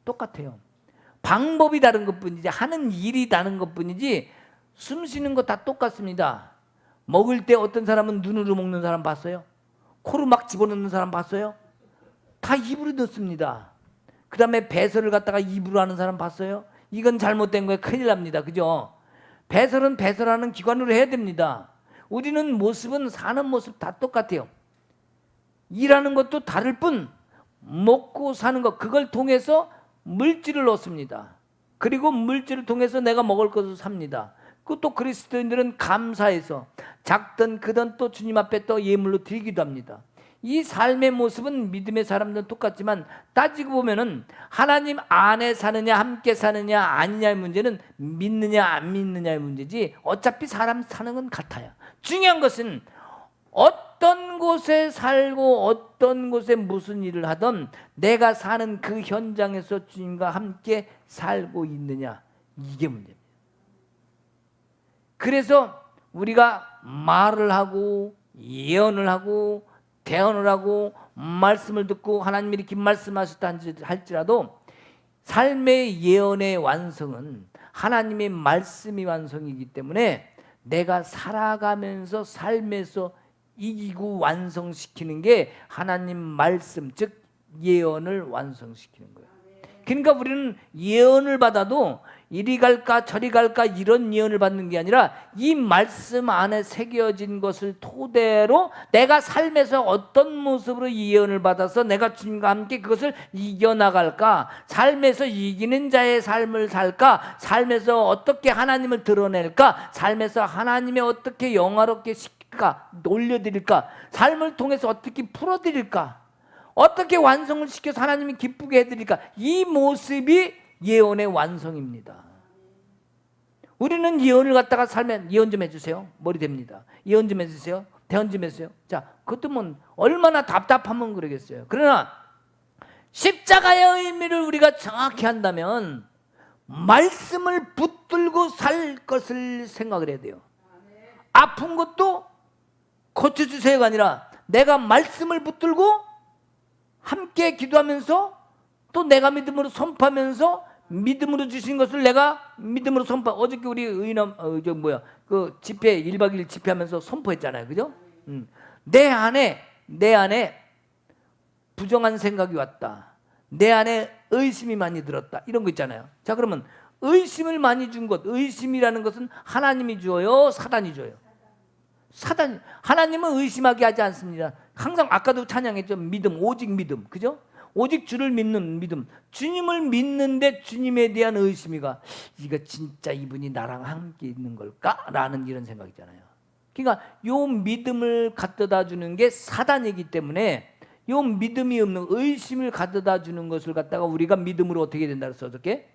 똑같아요. 방법이 다른 것뿐이지, 하는 일이 다른 것뿐이지, 숨 쉬는 거 다 똑같습니다. 먹을 때 어떤 사람은 눈으로 먹는 사람 봤어요? 코로 막 집어넣는 사람 봤어요? 다 입으로 넣습니다. 그 다음에 배설을 갖다가 입으로 하는 사람 봤어요? 이건 잘못된 거예요. 큰일 납니다. 그죠? 배설은 배설하는 기관으로 해야 됩니다. 우리는 모습은, 사는 모습 다 똑같아요. 일하는 것도 다를 뿐 먹고 사는 것, 그걸 통해서 물질을 얻습니다. 그리고 물질을 통해서 내가 먹을 것을 삽니다. 또 그리스도인들은 감사해서 작든 크든 또 주님 앞에 또 예물로 드리기도 합니다. 이 삶의 모습은 믿음의 사람들은 똑같지만 따지고 보면은 하나님 안에 사느냐 함께 사느냐 아니냐의 문제는 믿느냐 안 믿느냐의 문제지, 어차피 사람 사는 건 같아요. 중요한 것은 어떤 곳에 살고 어떤 곳에 무슨 일을 하든 내가 사는 그 현장에서 주님과 함께 살고 있느냐, 이게 문제입니다. 그래서 우리가 말을 하고 예언을 하고 대언을 하고 말씀을 듣고 하나님이 이렇게 말씀하셨다 할지라도 삶의 예언의 완성은 하나님의 말씀이 완성이기 때문에 내가 살아가면서 삶에서 이기고 완성시키는 게 하나님 말씀, 즉 예언을 완성시키는 거예요. 그러니까 우리는 예언을 받아도 이리 갈까 저리 갈까 이런 예언을 받는 게 아니라 이 말씀 안에 새겨진 것을 토대로 내가 삶에서 어떤 모습으로 이 예언을 받아서 내가 주님과 함께 그것을 이겨나갈까, 삶에서 이기는 자의 삶을 살까, 삶에서 어떻게 하나님을 드러낼까, 삶에서 하나님의 어떻게 영화롭게 시킬까, 올려드릴까, 삶을 통해서 어떻게 풀어드릴까, 어떻게 완성을 시켜서 하나님이 기쁘게 해드릴까, 이 모습이 예언의 완성입니다. 우리는 예언을 갖다가 살면 예언 좀 해주세요. 머리 됩니다. 예언 좀 해주세요. 대언 좀 해주세요. 자, 그것도 뭐 얼마나 답답하면 그러겠어요. 그러나 십자가의 의미를 우리가 정확히 한다면 말씀을 붙들고 살 것을 생각을 해야 돼요. 아픈 것도 고쳐주세요가 아니라 내가 말씀을 붙들고 함께 기도하면서 또 내가 믿음으로 선포하면서 믿음으로 주신 것을 내가 믿음으로 선포. 어저께 우리 의남 그 집회 1박 2일 집회하면서 선포했잖아요, 그죠? 내 안에 부정한 생각이 왔다. 내 안에 의심이 많이 들었다. 이런 거 있잖아요. 자, 그러면 의심을 많이 준 것, 의심이라는 것은 하나님이 줘요, 사단이 줘요? 사단. 하나님은 의심하게 하지 않습니다. 항상 아까도 찬양했죠. 믿음, 오직 믿음, 그죠? 오직 주를 믿는 믿음. 주님을 믿는데 주님에 대한 의심이가 이거 진짜 이분이 나랑 함께 있는 걸까? 라는 이런 생각이잖아요. 그러니까 요 믿음을 갖다 주는 게 사단이기 때문에 요 믿음이 없는 의심을 갖다 주는 것을 갖다가 우리가 믿음으로 어떻게 된다 그랬어? 어떻게?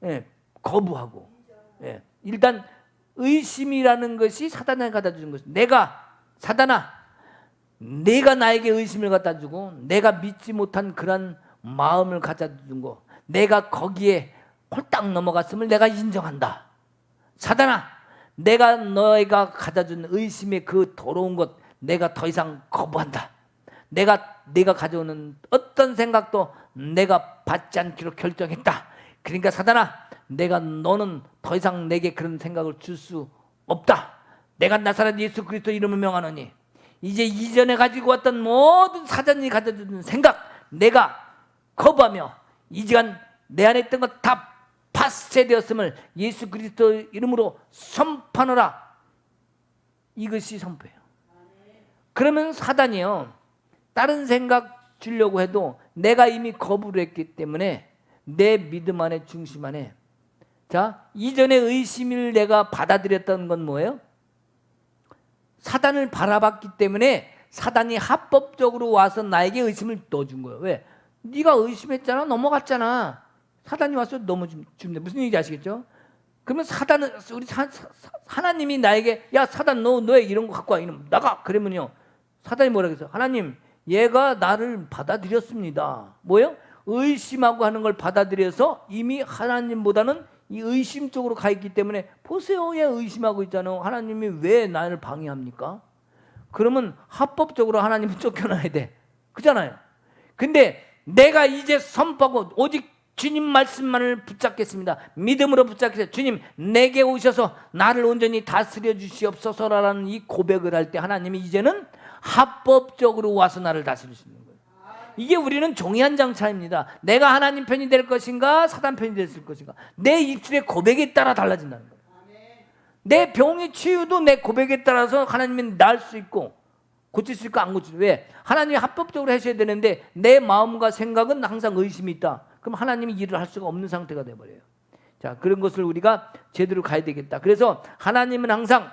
예, 거부하고. 예, 일단 의심이라는 것이 사단에 갖다 주는 것이 내가 사단아 내가 나에게 의심을 갖다 주고 내가 믿지 못한 그런 마음을 갖다 준 거 내가 거기에 홀딱 넘어갔음을 내가 인정한다. 사단아 내가 너희가 갖다 준 의심의 그 더러운 것 내가 더 이상 거부한다. 내가 가져오는 어떤 생각도 내가 받지 않기로 결정했다. 그러니까 사단아 너는 더 이상 내게 그런 생각을 줄 수 없다. 내가 나사렛 예수 그리스도 이름을 명하노니 이제 이전에 가지고 왔던 모든 사단이 가져준 생각 내가 거부하며 이제간 내 안에 있던 것 다 파쇄되었음을 예수 그리스도 이름으로 선포하노라. 이것이 선포예요. 그러면 사단이요 다른 생각 주려고 해도 내가 이미 거부를 했기 때문에 내 믿음 안에 중심 안에 자 이전에 의심을 내가 받아들였던 건 뭐예요? 사단을 바라봤기 때문에 사단이 합법적으로 와서 나에게 의심을 넣어준 거예요. 왜? 네가 의심했잖아. 넘어갔잖아. 사단이 와서 넘어주면 무슨 얘기인지 아시겠죠? 그러면 사단은 하나님이 나에게 야 사단 너 이런 거 갖고 와. 이놈 나가. 그러면요. 사단이 뭐라 그랬어요? 하나님 얘가 나를 받아들였습니다. 뭐예요? 의심하고 하는 걸 받아들여서 이미 하나님보다는 이 의심 쪽으로 가 있기 때문에 보세요. 얘 의심하고 있잖아요. 하나님이 왜 나를 방해합니까? 그러면 합법적으로 하나님은 쫓겨나야 돼. 그잖아요. 근데 내가 이제 선포하고 오직 주님 말씀만을 붙잡겠습니다. 믿음으로 붙잡겠습니다. 주님 내게 오셔서 나를 온전히 다스려 주시옵소서라는 이 고백을 할 때 하나님이 이제는 합법적으로 와서 나를 다스리시는 거예요. 이게 우리는 종이 한 장 차이입니다. 내가 하나님 편이 될 것인가 사단 편이 될 것인가 내 입술의 고백에 따라 달라진다는 거예요. 내 병의 치유도 내 고백에 따라서 하나님이 나을 수 있고 고칠 수 있고 안 고칠 수 있고 왜? 하나님이 합법적으로 하셔야 되는데 내 마음과 생각은 항상 의심이 있다. 그럼 하나님이 일을 할 수가 없는 상태가 돼버려요. 자, 그런 것을 우리가 제대로 가야 되겠다. 그래서 하나님은 항상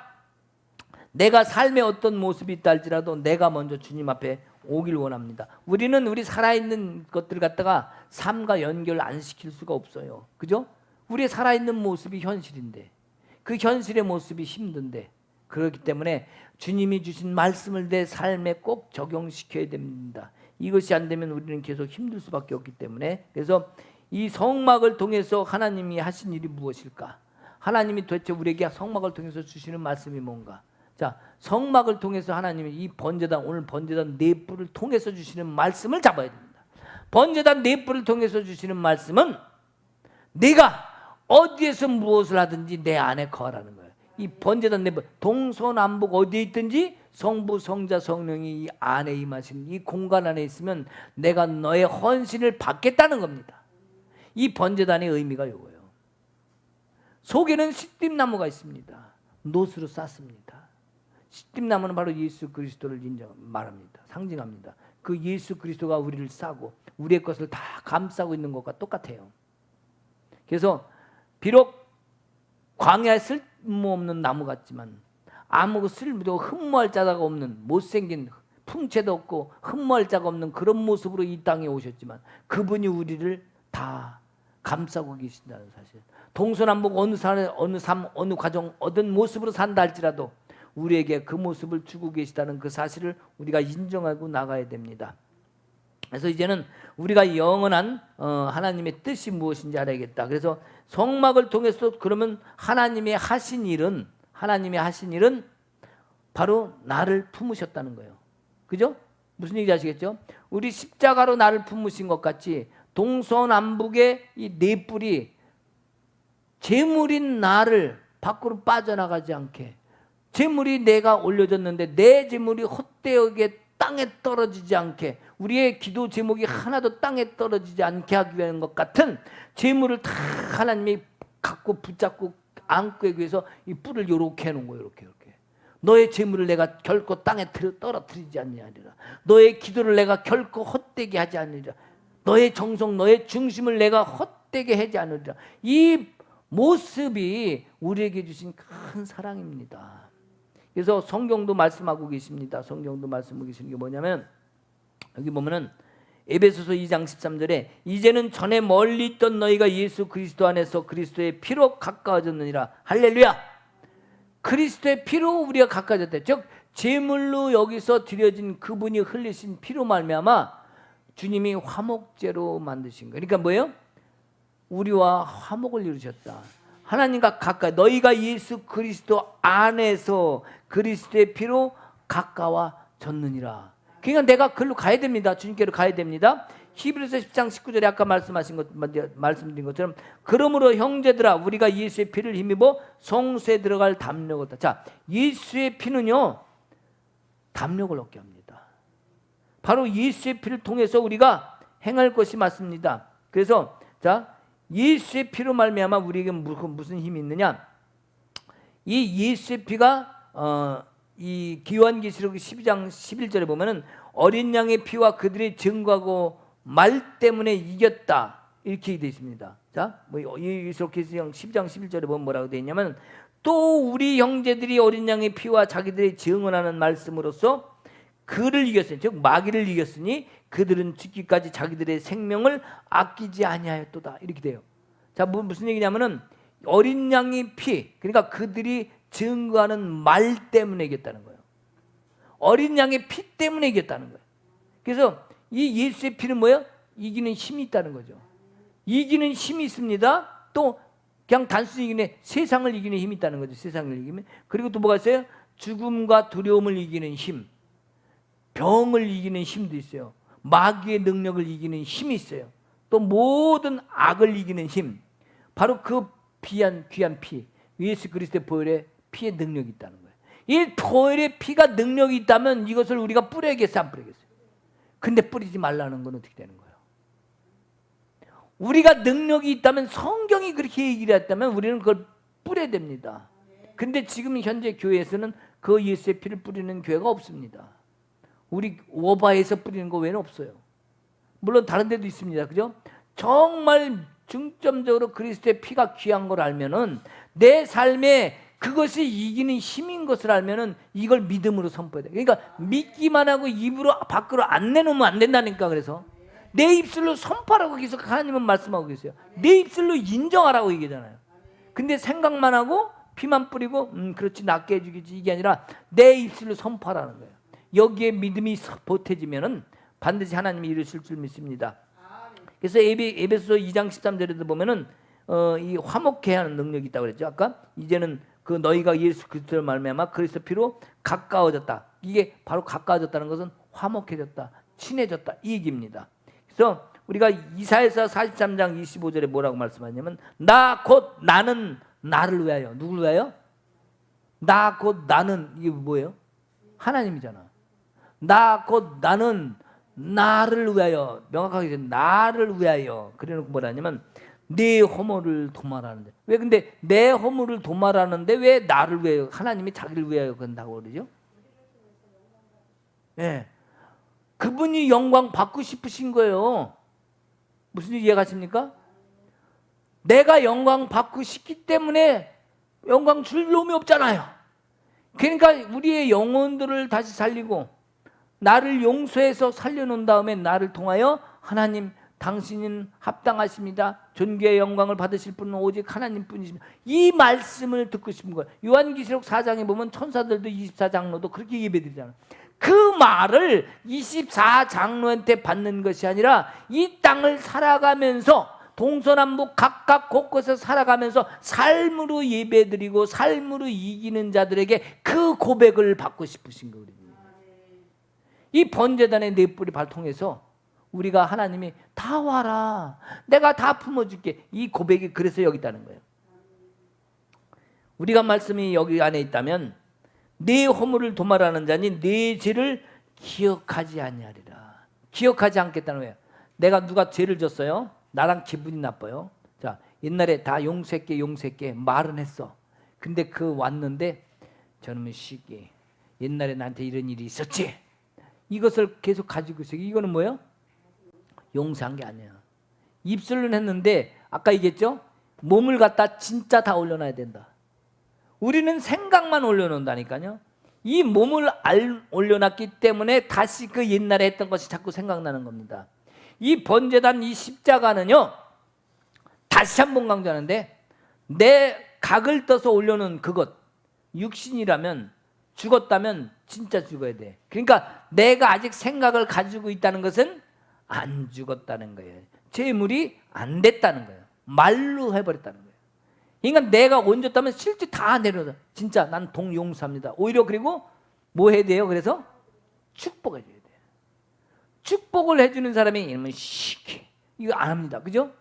내가 삶의 어떤 모습이 있다 할지라도 내가 먼저 주님 앞에 오길 원합니다. 우리는 우리 살아있는 것들을 갖다가 삶과 연결 안 시킬 수가 없어요. 그죠? 우리의 살아있는 모습이 현실인데 그 현실의 모습이 힘든데 그렇기 때문에 주님이 주신 말씀을 내 삶에 꼭 적용시켜야 됩니다. 이것이 안 되면 우리는 계속 힘들 수밖에 없기 때문에 그래서 이 성막을 통해서 하나님이 하신 일이 무엇일까? 하나님이 도대체 우리에게 성막을 통해서 주시는 말씀이 뭔가? 자, 성막을 통해서 하나님이 이 번제단, 오늘 번제단 네 뿔을 통해서 주시는 말씀을 잡아야 됩니다. 번제단 네 뿔을 통해서 주시는 말씀은 내가 어디에서 무엇을 하든지 내 안에 거하라는 거예요. 이 번제단 네 뿔, 동서남북 어디에 있든지 성부, 성자, 성령이 이 안에 임하시는 이 공간 안에 있으면 내가 너의 헌신을 받겠다는 겁니다. 이 번제단의 의미가 이거예요. 속에는 시띠나무가 있습니다. 놋으로 쌌습니다. 시띠나무는 바로 예수 그리스도를 말합니다. 상징합니다. 그 예수 그리스도가 우리를 싸고 우리의 것을 다 감싸고 있는 것과 똑같아요. 그래서 비록 광야에 쓸모없는 나무 같지만 아무 쓸모도 흠모할 자가 없는 못생긴 풍채도 없고 흠모할 자가 없는 그런 모습으로 이 땅에 오셨지만 그분이 우리를 다 감싸고 계신다는 사실. 동서남북 어느 산, 어느 삶, 어느 과정, 어떤 모습으로 산다 할지라도 우리에게 그 모습을 주고 계시다는 그 사실을 우리가 인정하고 나가야 됩니다. 그래서 이제는 우리가 영원한 하나님의 뜻이 무엇인지 알아야겠다. 그래서 성막을 통해서 그러면 하나님이 하신 일은 바로 나를 품으셨다는 거예요. 그죠? 무슨 얘기인지 아시겠죠? 우리 십자가로 나를 품으신 것 같이 동서남북의 이 네 뿔이 재물인 나를 밖으로 빠져나가지 않게, 재물이 내가 올려졌는데 내 재물이 헛되게 땅에 떨어지지 않게, 우리의 기도 제목이 하나도 땅에 떨어지지 않게 하기 위한 것 같은 재물을 다 하나님이 갖고 붙잡고 안고 하기 위해서 이 뿔을 이렇게 해놓은 거예요. 이렇게. 너의 재물을 내가 결코 땅에 떨어뜨리지 아니하리라. 너의 기도를 내가 결코 헛되게 하지 않으리라. 너의 정성, 너의 중심을 내가 헛되게 하지 않으리라. 이 모습이 우리에게 주신 큰 사랑입니다. 그래서 성경도 말씀하고 계십니다. 성경도 말씀하고 계시는 게 뭐냐면 여기 보면은 에베소서 2장 13절에 이제는 전에 멀리 있던 너희가 예수 그리스도 안에서 그리스도의 피로 가까워졌느니라. 할렐루야. 그리스도의 피로 우리가 가까워졌대. 즉 제물로 여기서 드려진 그분이 흘리신 피로 말미암아 주님이 화목제로 만드신 거예요. 그러니까 뭐예요? 우리와 화목을 이루셨다. 하나님과 가까이, 너희가 예수 그리스도 안에서 그리스도의 피로 가까워졌느니라. 그러니까 내가 그걸로 가야 됩니다. 주님께로 가야 됩니다. 히브리서 10장 19절에 아까 말씀드린 것처럼 그러므로 형제들아 우리가 예수의 피를 힘입어 성소에 들어갈 담력을 얻다. 자, 예수의 피는요 담력을 얻게 합니다. 바로 예수의 피를 통해서 우리가 행할 것이 맞습니다. 그래서 자, 예수의 피로 말미암아 우리에게 무슨 힘이 있느냐? 이 예수의 피가 이 기요한계시록 12장 11절에 보면은 어린 양의 피와 그들이 증거하고 말 때문에 이겼다 이렇게 되어 있습니다. 자, 계시록 12장 11절에 보면 뭐라고 되어 있냐면 또 우리 형제들이 어린 양의 피와 자기들이 증언하는 말씀으로써 그를 이겼으니, 즉 마귀를 이겼으니 그들은 죽기까지 자기들의 생명을 아끼지 아니하였도다 이렇게 돼요. 자, 무슨 얘기냐면은 어린 양의 피, 그러니까 그들이 증거하는 말 때문에 이겼다는 거예요. 어린 양의 피 때문에 이겼다는 거예요. 그래서 이 예수의 피는 뭐예요? 이기는 힘이 있다는 거죠. 이기는 힘이 있습니다. 또 그냥 단순히 이기는, 세상을 이기는 힘이 있다는 거죠. 세상을 이기면. 그리고 또 뭐가 있어요? 죽음과 두려움을 이기는 힘, 병을 이기는 힘도 있어요. 마귀의 능력을 이기는 힘이 있어요. 또 모든 악을 이기는 힘, 바로 그 귀한 피, 예수 그리스도의 보혈의 피의 능력이 있다는 거예요. 이 보혈의 피가 능력이 있다면 이것을 우리가 뿌려야겠어요, 안 뿌리겠어요? 근데 뿌리지 말라는 건 어떻게 되는 거예요? 우리가 능력이 있다면, 성경이 그렇게 얘기를 했다면 우리는 그걸 뿌려야 됩니다. 근데 지금 현재 교회에서는 그 예수의 피를 뿌리는 교회가 없습니다. 우리 오바에서 뿌리는 거 외에는 없어요. 물론 다른 데도 있습니다. 그죠? 정말 중점적으로 그리스도의 피가 귀한 걸 알면은, 내 삶에 그것이 이기는 힘인 것을 알면은 이걸 믿음으로 선포해야 돼. 그러니까 믿기만 하고 입으로 밖으로 안 내놓으면 안 된다니까. 그래서 내 입술로 선포하라고 계속 하나님은 말씀하고 계세요. 내 입술로 인정하라고 얘기하잖아요. 근데 생각만 하고 피만 뿌리고 그렇지 낫게 해주겠지, 이게 아니라 내 입술로 선포하라는 거예요. 여기에 믿음이 보태지면은 반드시 하나님이 이루실 줄 믿습니다. 그래서 에베소 2장 13절에도 보면은 이 화목해 하는 능력이 있다고 그랬죠. 아까 이제는 그 너희가 예수 그리스도를 말미암아 그리스도 피로 가까워졌다. 이게 바로 가까워졌다는 것은 화목해졌다, 친해졌다 이 얘기입니다. 그래서 우리가 이사야서 43장 25절에 뭐라고 말씀하냐면 나 곧 나는 나를 위하여. 누굴 위하여? 나 곧 나는 이게 뭐예요? 하나님이잖아. 나 곧 나는 나를 위하여. 명확하게 나를 위하여. 그래놓고 뭐라냐면 내 허물을 도말하는데. 왜 근데 내 허물을 도말하는데 왜 나를 위하여? 하나님이 자기를 위하여 그런다고 그러죠? 예. 네. 그분이 영광 받고 싶으신 거예요. 무슨 일 이해가십니까? 내가 영광 받고 싶기 때문에 영광 줄 놈이 없잖아요. 그러니까 우리의 영혼들을 다시 살리고 나를 용서해서 살려놓은 다음에 나를 통하여 하나님 당신은 합당하십니다. 존귀의 영광을 받으실 분은 오직 하나님뿐이십니다. 이 말씀을 듣고 싶은 거예요. 요한계시록 4장에 보면 천사들도 24장로도 그렇게 예배드리잖아요. 그 말을 24장로한테 받는 것이 아니라 이 땅을 살아가면서 동서남북 각각 곳곳에서 살아가면서 삶으로 예배드리고 삶으로 이기는 자들에게 그 고백을 받고 싶으신 거예요. 이 번제단의 네 뿌리 발통해서 우리가 하나님이 다 와라, 내가 다 품어줄게, 이 고백이 그래서 여기 있다는 거예요. 우리가 말씀이 여기 안에 있다면 네 허물을 도말하는 자니 네 죄를 기억하지 아니하리라. 기억하지 않겠다는 거예요. 내가 누가 죄를 졌어요? 나랑 기분이 나빠요. 자, 옛날에 다 용서할게 말은 했어. 근데 그 왔는데 저놈의 시기 옛날에 나한테 이런 일이 있었지. 이것을 계속 가지고 있어요. 이거는 뭐예요? 용서한 게 아니야. 입술로는 했는데 아까 얘기했죠? 몸을 갖다 진짜 다 올려놔야 된다. 우리는 생각만 올려놓는다니까요. 이 몸을 올려놨기 때문에 다시 그 옛날에 했던 것이 자꾸 생각나는 겁니다. 이 번제단 이 십자가는요, 다시 한번 강조하는데 내 각을 떠서 올려놓은 그것, 육신이라면 죽었다면 진짜 죽어야 돼. 그러니까 내가 아직 생각을 가지고 있다는 것은 안 죽었다는 거예요. 죄물이 안 됐다는 거예요. 말로 해버렸다는 거예요. 그러니까 내가 얹었다면 실제 다 내려서 진짜 난 동용서합니다. 오히려 그리고 뭐 해야 돼요? 그래서 축복해줘야 돼요. 축복을 해주는 사람이 이놈은 시키 이거 안 합니다. 그죠?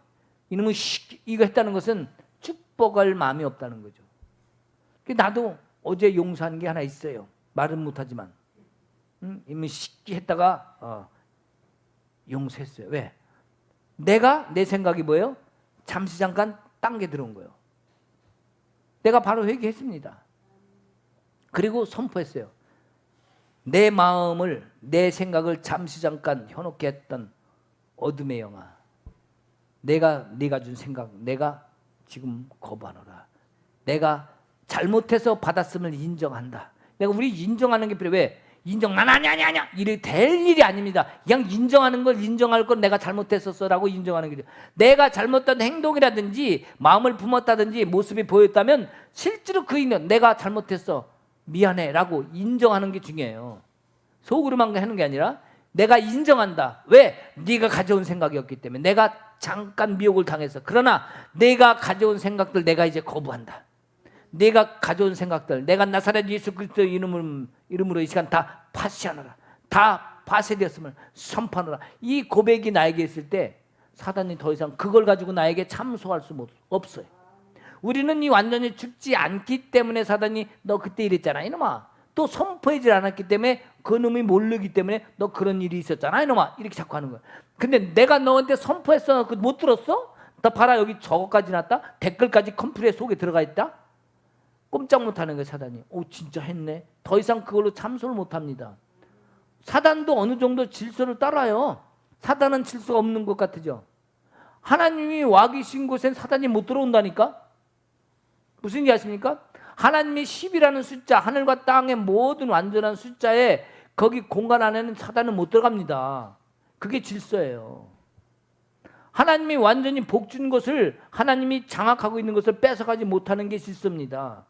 이놈은 시키 이거 했다는 것은 축복할 마음이 없다는 거죠. 나도 어제 용서한 게 하나 있어요. 말은 못하지만 이놈은 시키 했다가 용서했어요. 왜? 내가 내 생각이 뭐예요? 잠시 잠깐 딴 게 들어온 거예요. 내가 바로 회개했습니다. 그리고 선포했어요. 내 마음을, 내 생각을 잠시 잠깐 혀놓게 했던 어둠의 영아, 네가 준 생각 내가 지금 거부하노라. 내가 잘못해서 받았음을 인정한다. 내가 우리 인정하는 게 필요해. 왜? 인정 난 아니야 이래 될 일이 아닙니다. 그냥 인정하는 걸 인정할 건 내가 잘못했었어라고 인정하는 게 내가 잘못한 행동이라든지 마음을 품었다든지 모습이 보였다면 실제로 그 인연 내가 잘못했어 미안해라고 인정하는 게 중요해요. 속으로만 하는 게 아니라 내가 인정한다. 왜? 네가 가져온 생각이었기 때문에 내가 잠깐 미혹을 당해서 그러나 내가 가져온 생각들 내가 이제 거부한다. 내가 가져온 생각들 내가 나사렛 예수 그리스도의 이름으로 이 시간 다 파쇄하노라. 다 파쇄되었음을 선포하노라. 이 고백이 나에게 있을 때 사단이 더 이상 그걸 가지고 나에게 참소할 수 없어요. 우리는 이 완전히 죽지 않기 때문에 사단이 너 그때 이랬잖아 이놈아. 또 선포하지 않았기 때문에 그 놈이 모르기 때문에 너 그런 일이 있었잖아 이놈아. 이렇게 자꾸 하는 거야. 근데 내가 너한테 선포했어. 못 들었어? 나 봐라 여기 저거까지 났다. 댓글까지 컴퓨터에 속에 들어가 있다. 꼼짝 못하는 거예요. 사단이. 오 진짜 했네. 더 이상 그걸로 참소를 못합니다. 사단도 어느 정도 질서를 따라요. 사단은 질서가 없는 것 같으죠. 하나님이 와 계신 곳엔 사단이 못 들어온다니까. 무슨 얘기 아십니까? 하나님이 10이라는 숫자, 하늘과 땅의 모든 완전한 숫자에 거기 공간 안에는 사단은 못 들어갑니다. 그게 질서예요. 하나님이 완전히 복 준 것을 하나님이 장악하고 있는 것을 뺏어가지 못하는 게 질서입니다.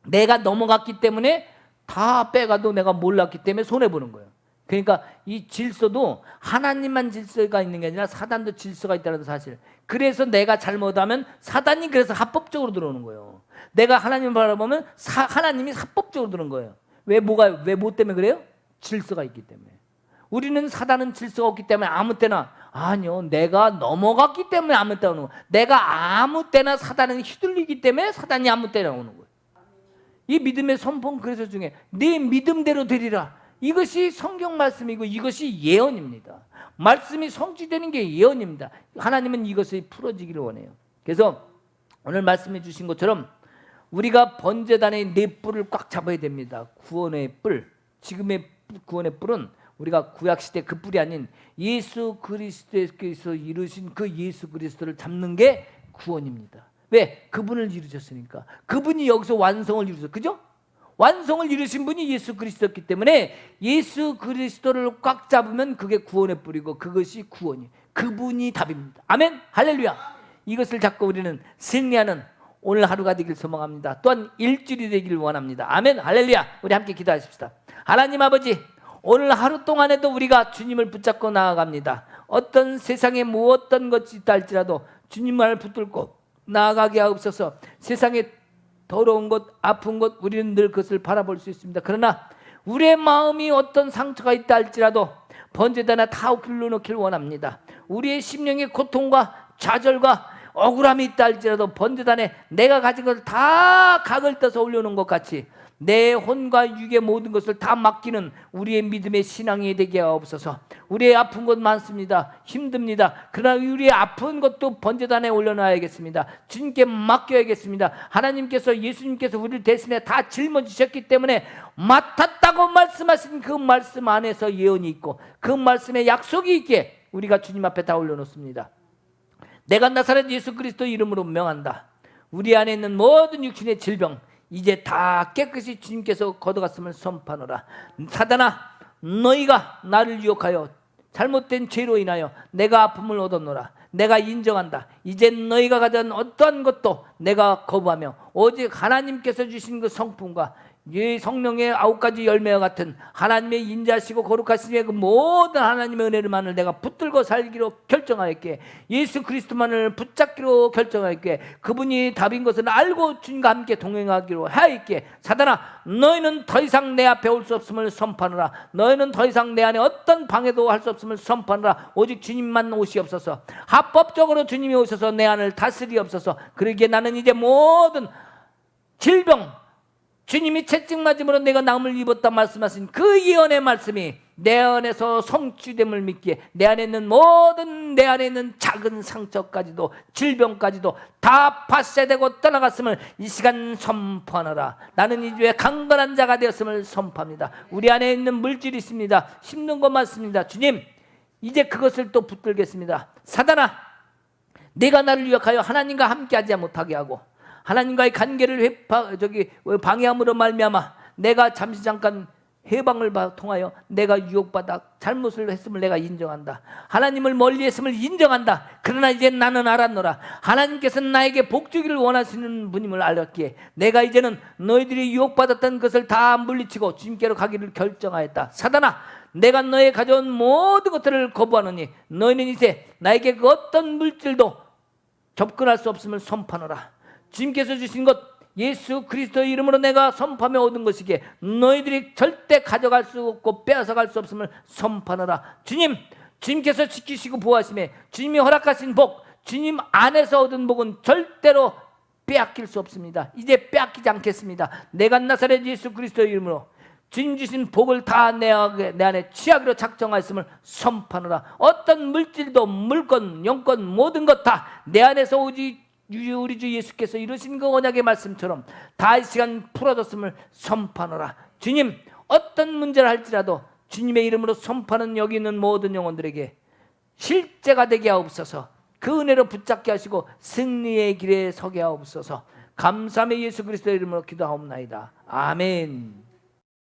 내가 넘어갔기 때문에 다 빼가도 내가 몰랐기 때문에 손해보는 거예요. 그러니까 이 질서도 하나님만 질서가 있는 게 아니라 사단도 질서가 있다는 사실. 그래서 내가 잘못하면 사단이 그래서 합법적으로 들어오는 거예요. 내가 하나님을 바라보면 하나님이 합법적으로 들어오는 거예요. 왜 뭐 때문에 그래요? 질서가 있기 때문에. 우리는 사단은 질서가 없기 때문에 아무 때나, 아니요, 내가 넘어갔기 때문에 아무 때나 오는 거예요. 내가 아무 때나 사단은 휘둘리기 때문에 사단이 아무 때나 오는 거예요. 이 믿음의 선포는 그래서 중에 네 믿음대로 되리라. 이것이 성경 말씀이고 이것이 예언입니다. 말씀이 성취되는 게 예언입니다. 하나님은 이것이 풀어지기를 원해요. 그래서 오늘 말씀해 주신 것처럼 우리가 번제단의 네 뿔을 꽉 잡아야 됩니다. 구원의 뿔, 지금의 구원의 뿔은 우리가 구약시대 그 뿔이 아닌 예수 그리스도께서 이루신 그 예수 그리스도를 잡는 게 구원입니다. 왜? 그분을 이루셨으니까. 그분이 여기서 완성을 이루셨어요. 그죠? 완성을 이루신 분이 예수 그리스도였기 때문에 예수 그리스도를 꽉 잡으면 그게 구원의 뿔이고 그것이 구원이에요. 그분이 답입니다. 아멘. 할렐루야. 이것을 잡고 우리는 승리하는 오늘 하루가 되길 소망합니다. 또한 일주일이 되기를 원합니다. 아멘. 할렐루야. 우리 함께 기도하십시다. 하나님 아버지, 오늘 하루 동안에도 우리가 주님을 붙잡고 나아갑니다. 어떤 세상에 무엇던 것이 있다 할지라도 주님을 붙들고 나아가게 하옵소서. 세상에 더러운 것, 아픈 것, 우리는 늘 그것을 바라볼 수 있습니다. 그러나 우리의 마음이 어떤 상처가 있다 할지라도 번제단에 다 길러놓길 원합니다. 우리의 심령의 고통과 좌절과 억울함이 있다 할지라도 번제단에 내가 가진 것을 다 각을 떠서 올려놓은 것 같이 내 혼과 육의 모든 것을 다 맡기는 우리의 믿음의 신앙이 되게 하옵소서. 우리의 아픈 것 많습니다. 힘듭니다. 그러나 우리의 아픈 것도 번제단에 올려놔야겠습니다. 주님께 맡겨야겠습니다. 하나님께서, 예수님께서 우리를 대신에 다 짊어지셨기 때문에 맡았다고 말씀하신 그 말씀 안에서 예언이 있고 그 말씀에 약속이 있기에 우리가 주님 앞에 다 올려놓습니다. 내가 나사렛 예수 그리스도 이름으로 명한다. 우리 안에 있는 모든 육신의 질병 이제 다 깨끗이 주님께서 걷어갔음을 선포하노라. 사단아, 너희가 나를 유혹하여 잘못된 죄로 인하여 내가 아픔을 얻었노라. 내가 인정한다. 이제 너희가 가진 어떠한 것도 내가 거부하며 오직 하나님께서 주신 그 성품과 이 성령의 9가지 열매와 같은 하나님의 인자하시고 거룩하시며 그 모든 하나님의 은혜를만을 내가 붙들고 살기로 결정하였기에 예수 그리스도만을 붙잡기로 결정하였기에 그분이 답인 것을 알고 주님과 함께 동행하기로 하였기에 사단아, 너희는 더 이상 내 앞에 올 수 없음을 선포하노라. 너희는 더 이상 내 안에 어떤 방해도 할 수 없음을 선포하노라. 오직 주님만 오시옵소서. 합법적으로 주님이 오셔서 내 안을 다스리옵소서. 그러기에 나는 이제 모든 질병, 주님이 채찍맞음으로 내가 나음을 입었다 말씀하신 그 예언의 말씀이 내 안에서 성취됨을 믿기에 내 안에 있는 모든 내 안에 있는 작은 상처까지도 질병까지도 다 파쇄되고 떠나갔음을 이 시간 선포하노라. 나는 이제 강건한 자가 되었음을 선포합니다. 우리 안에 있는 물질이 있습니다. 힘든 것 많습니다. 주님, 이제 그것을 또 붙들겠습니다. 사단아, 내가 나를 유혹하여 하나님과 함께하지 못하게 하고 하나님과의 관계를 방해함으로 말미암아 내가 잠깐 해방을 통하여 내가 유혹받아 잘못을 했음을 내가 인정한다. 하나님을 멀리했음을 인정한다. 그러나 이제 나는 알았노라. 하나님께서는 나에게 복주기를 원하시는 분임을 알았기에 내가 이제는 너희들이 유혹받았던 것을 다 물리치고 주님께로 가기를 결정하였다. 사단아, 내가 너의 가져온 모든 것들을 거부하노니 너희는 이제 나에게 그 어떤 물질도 접근할 수 없음을 선포하노라. 주님께서 주신 것 예수 그리스도의 이름으로 내가 선포하며 얻은 것이기에 너희들이 절대 가져갈 수 없고 빼앗아갈 수 없음을 선포하노라. 주님께서 지키시고 보호하심에 주님이 허락하신 복, 주님 안에서 얻은 복은 절대로 빼앗길 수 없습니다. 이제 빼앗기지 않겠습니다. 내가 나사렛 예수 그리스도의 이름으로 주님 주신 복을 다 내 안에 취하기로 작정하였음을 선포하노라. 어떤 물질도 물건, 영권 모든 것 다 내 안에서 오직 우리 주 예수께서 이루신 그 언약의 말씀처럼 다 이 시간 풀어졌음을 선포하노라. 주님, 어떤 문제를 할지라도 주님의 이름으로 선포하는 여기 있는 모든 영혼들에게 실제가 되게 하옵소서. 그 은혜로 붙잡게 하시고 승리의 길에 서게 하옵소서. 감사함의 예수 그리스도의 이름으로 기도하옵나이다. 아멘.